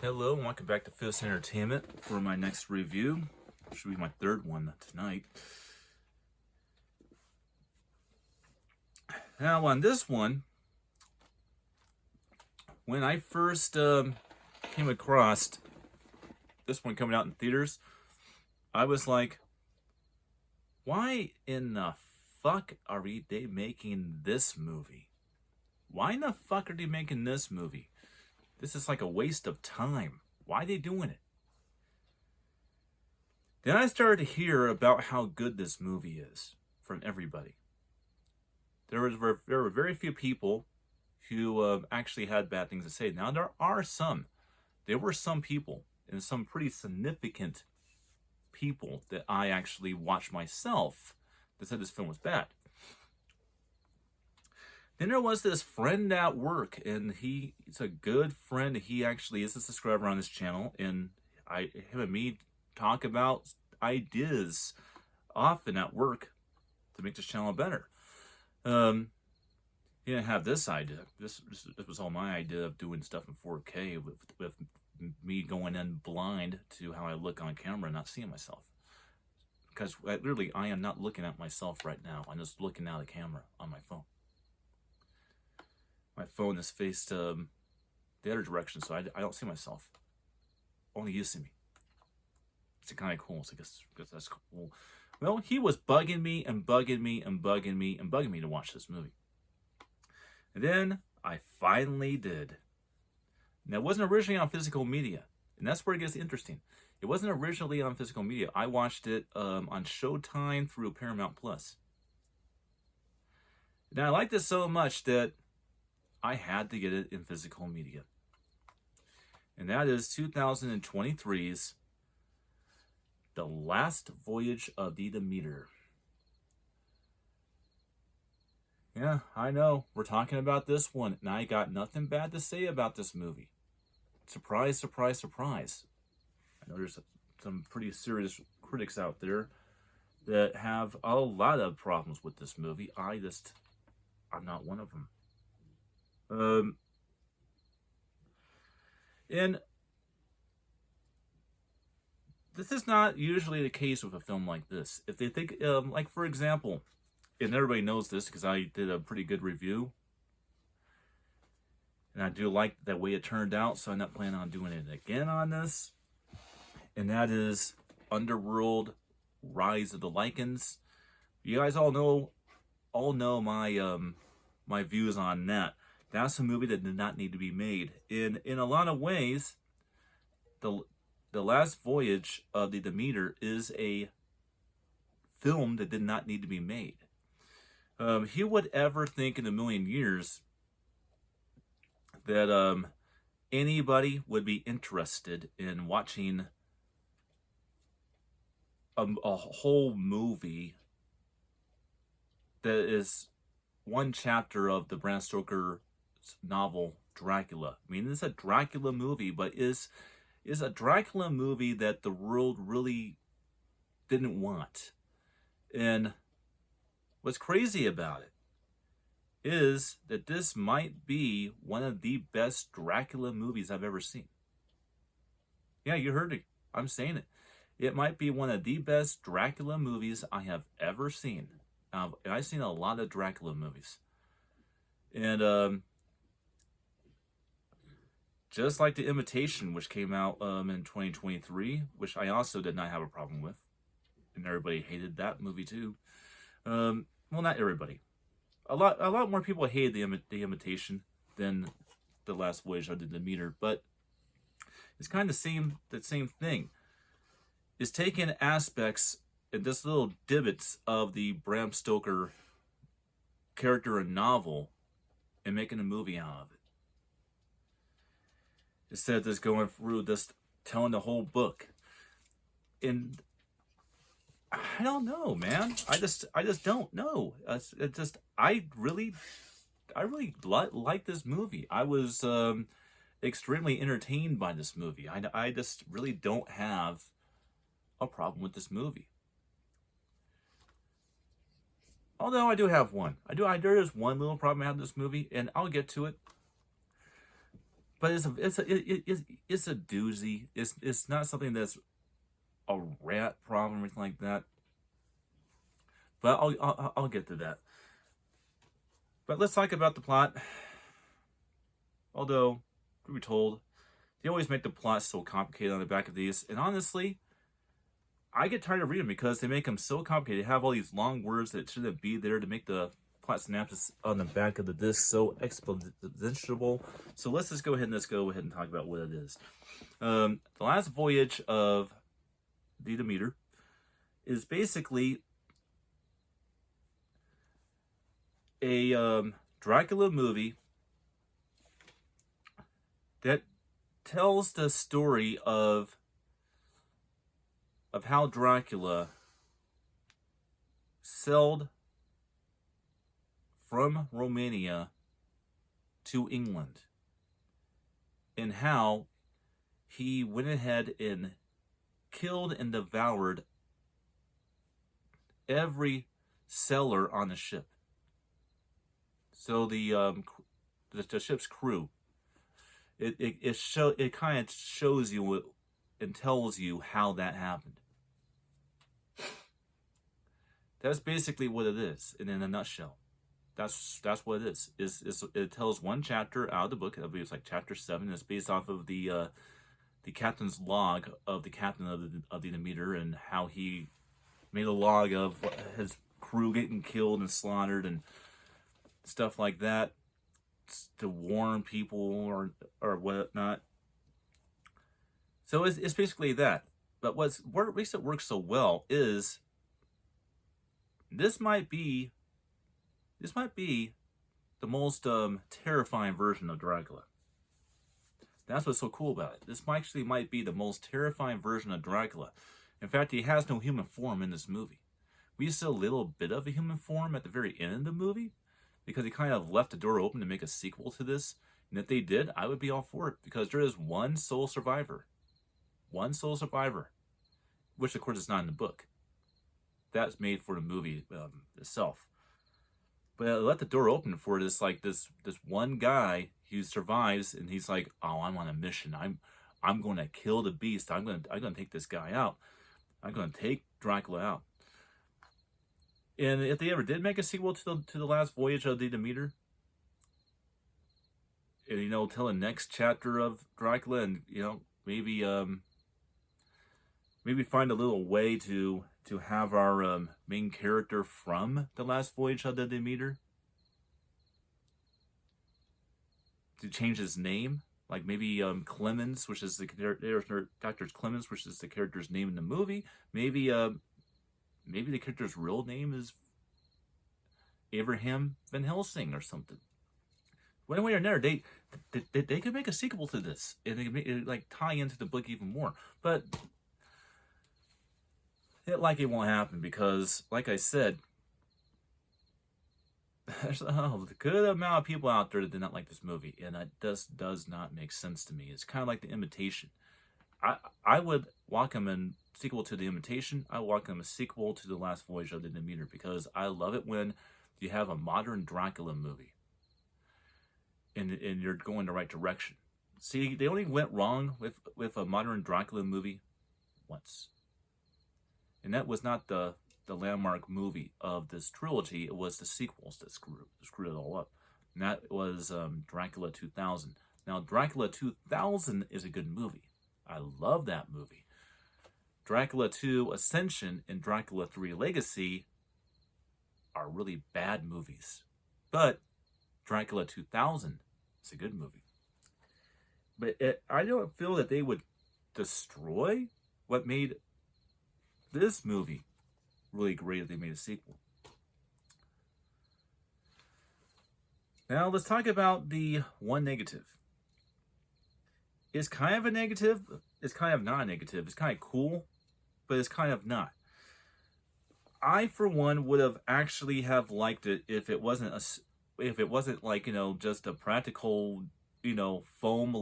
Hello and welcome back to Fist Entertainment for my next review. Should be my third one tonight. Now on this one, when I first came across this one coming out in theaters, I was like, why in the fuck are they making this movie? Why in the fuck are they making this movie? This is like a waste of time. Why are they doing it? Then I started to hear about how good this movie is from everybody. There were very few people who actually had bad things to say. Now there are some. There were some people, and some pretty significant people that I actually watched myself that said this film was bad. Then there was this friend at work, and he's a good friend. He actually is a subscriber on this channel, and him and me talk about ideas often at work to make this channel better. He didn't have this idea. This was all my idea of doing stuff in 4K with me going in blind to how I look on camera and not seeing myself. Because literally, I am not looking at myself right now. I'm just looking at the camera on my phone. My phone is faced the other direction, so I don't see myself. Only you see me. It's kind of cool, so I guess that's cool. Well, he was bugging me and bugging me and bugging me and bugging me to watch this movie. And then I finally did. Now, it wasn't originally on physical media, and that's where it gets interesting. It wasn't originally on physical media. I watched it on Showtime through Paramount Plus. Now, I liked it so much that I had to get it in physical media. And that is 2023's The Last Voyage of the Demeter. Yeah, I know. We're talking about this one, and I got nothing bad to say about this movie. Surprise, surprise, surprise. I know there's some pretty serious critics out there that have a lot of problems with this movie. I'm not one of them. And this is not usually the case with a film like this. If they think, like for example, and everybody knows this because I did a pretty good review, and I do like the way it turned out, so I'm not planning on doing it again on this. And that is Underworld: Rise of the Lycans. You guys all know my my views on that. That's a movie that did not need to be made. In a lot of ways, the Last Voyage of the Demeter is a film that did not need to be made. Who would ever think in a million years that anybody would be interested in watching a whole movie that is one chapter of the Bram Stoker novel Dracula? I mean, it's a Dracula movie, but is a Dracula movie that the world really didn't want. And what's crazy about it is that this might be one of the best Dracula movies I've ever seen. Yeah, you heard it. I'm saying it. It might be one of the best Dracula movies I have ever seen. I've seen a lot of Dracula movies. And just like The Imitation, which came out in 2023, which I also did not have a problem with. And everybody hated that movie too. Well, not everybody. A lot more people hated the Imitation than The Last Voyage of the Demeter, but it's kind of the same thing. It's taking aspects and just little divots of the Bram Stoker character and novel and making a movie out of it. Instead of just going through just telling the whole book. And I don't know, man. I just don't know. I really like this movie. I was extremely entertained by this movie. I just really don't have a problem with this movie. Although I do have one. There is one little problem I have with this movie, and I'll get to it. but it's a doozy. It's not something that's a rat problem or anything like that. But I'll get to that. But let's talk about the plot. Although, we were told, they always make the plot so complicated on the back of these. And honestly, I get tired of reading them because they make them so complicated. They have all these long words that shouldn't be there to make the plot synopsis on the back of the disc so exponential. So let's just go ahead and talk about what it is. The last voyage of the Demeter is basically a Dracula movie that tells the story of how Dracula sailed from Romania to England, and how he went ahead and killed and devoured every sailor on the ship. So the ship's crew, it kind of shows you and tells you how that happened. That's basically what it is, and in a nutshell. That's what it is. It tells one chapter out of the book. I believe it's like chapter 7. It's based off of the captain's log of the captain of the Demeter, and how he made a log of his crew getting killed and slaughtered and stuff like that, to warn people or whatnot. So it's basically that. But what makes it work so well is this might be the most terrifying version of Dracula. That's what's so cool about it. This actually might be the most terrifying version of Dracula. In fact, he has no human form in this movie. We see a little bit of a human form at the very end of the movie, because he kind of left the door open to make a sequel to this. And if they did, I would be all for it, because there is one sole survivor. One sole survivor. Which, of course, is not in the book. That's made for the movie itself. But it let the door open for this one guy who survives, and he's like, "Oh, I'm on a mission. I'm going to kill the beast. I'm going to take this guy out. I'm going to take Dracula out." And if they ever did make a sequel to the last voyage of the Demeter, and tell the next chapter of Dracula, and maybe find a little way to have our main character from the last voyage of the Demeter to change his name, like maybe Clemens, which is the Dr. Clemens, which is the character's name in the movie. Maybe the character's real name is Abraham Van Helsing or something. One way or another, they could make a sequel to this, and they could make it tie into the book even more. But it won't happen, because, like I said, there's a good amount of people out there that did not like this movie, and that just does not make sense to me. It's kind of like The Imitation. I would welcome a sequel to The Imitation. I welcome a sequel to The Last Voyage of the Demeter, because I love it when you have a modern Dracula movie and you're going the right direction. See, they only went wrong with a modern Dracula movie once. And that was not the landmark movie of this trilogy. It was the sequels that screwed it all up. And that was Dracula 2000. Now, Dracula 2000 is a good movie. I love that movie. Dracula 2 Ascension and Dracula 3 Legacy are really bad movies. But Dracula 2000 is a good movie. But I don't feel that they would destroy what made this movie really great if they made a sequel. Now let's talk about the one negative. It's kind of a negative. It's kind of not a negative. It's kind of cool, but it's kind of not. I, for one, would have actually have liked it if it wasn't like, just a practical, foam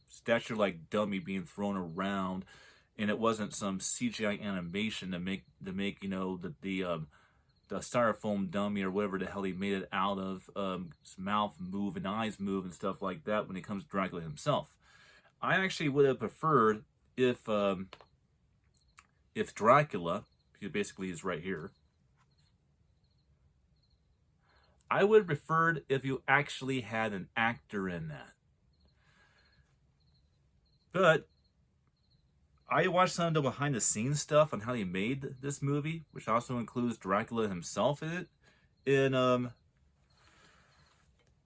statue like dummy being thrown around, and it wasn't some CGI animation to make the the styrofoam dummy or whatever the hell he made it out of, his mouth move and eyes move and stuff like that when it comes to Dracula himself. I actually would have preferred if Dracula, he basically is right here, I would have preferred if you actually had an actor in that. But I watched some of the behind the scenes stuff on how he made this movie, which also includes Dracula himself in it. And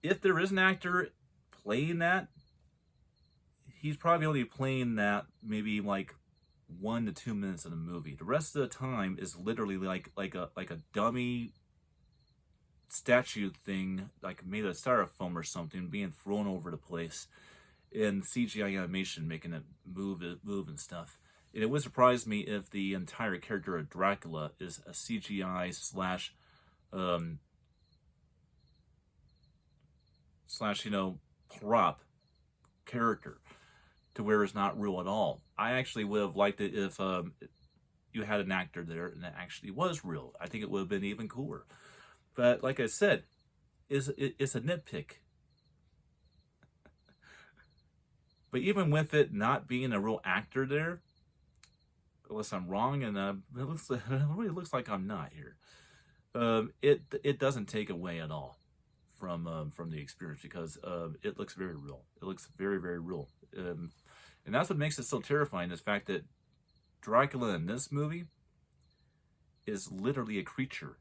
if there is an actor playing that, he's probably only playing that maybe like 1 to 2 minutes of the movie. The rest of the time is literally like a dummy statue thing, like made of styrofoam or something, being thrown over the place, and CGI animation making it move and stuff. And it would surprise me if the entire character of Dracula is a CGI slash prop character, to where it's not real at all. I actually would have liked it if you had an actor there and it actually was real. I think it would have been even cooler. But like I said, it's a nitpick. But even with it not being a real actor there, unless I'm wrong, and it really looks like I'm not here, it doesn't take away at all from the experience, because it looks very real. It looks very, very real. And that's what makes it so terrifying, is the fact that Dracula in this movie is literally a creature.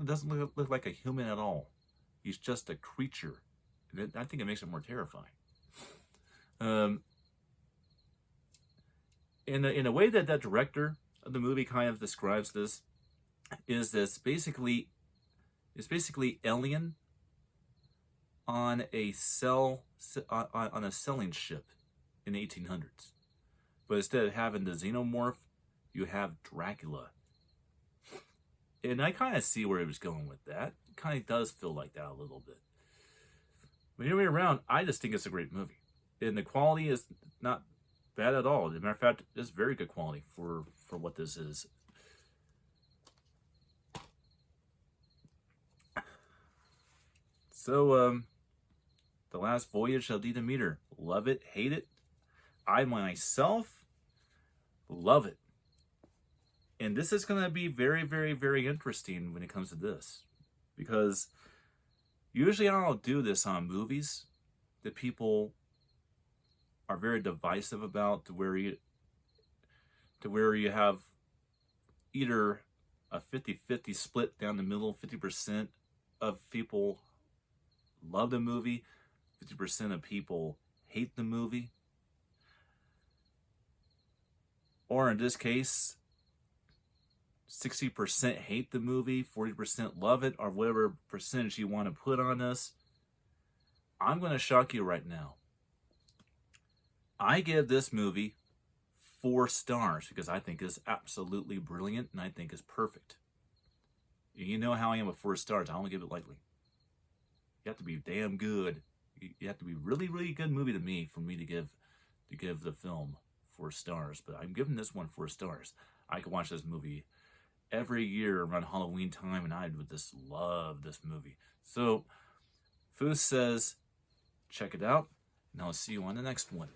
Doesn't look like a human at all. He's just a creature. And I think it makes it more terrifying. In a way that director of the movie kind of describes this, is this basically Alien on a sailing ship in the 1800s. But instead of having the xenomorph, you have Dracula. And I kind of see where he was going with that. It kind of does feel like that a little bit. But anyway around, I just think it's a great movie. And the quality is not bad at all. As a matter of fact, it's very good quality for what this is. So, The Last Voyage of the Demeter. Love it, hate it. I myself love it. And this is going to be very, very, very interesting when it comes to this. Because usually I don't do this on movies that people are very divisive about, to where you have either a 50-50 split down the middle. 50% of people love the movie, 50% of people hate the movie. Or in this case, 60% hate the movie, 40% love it, or whatever percentage you want to put on this. I'm going to shock you right now. I give this movie 4 stars because I think it's absolutely brilliant and I think it's perfect. You know how I am with 4 stars. I don't give it lightly. You have to be damn good. You have to be really, really good movie to me for me to give the film 4 stars. But I'm giving this one 4 stars. I could watch this movie every year around Halloween time, and I would just love this movie. So, Foos says, check it out, and I'll see you on the next one.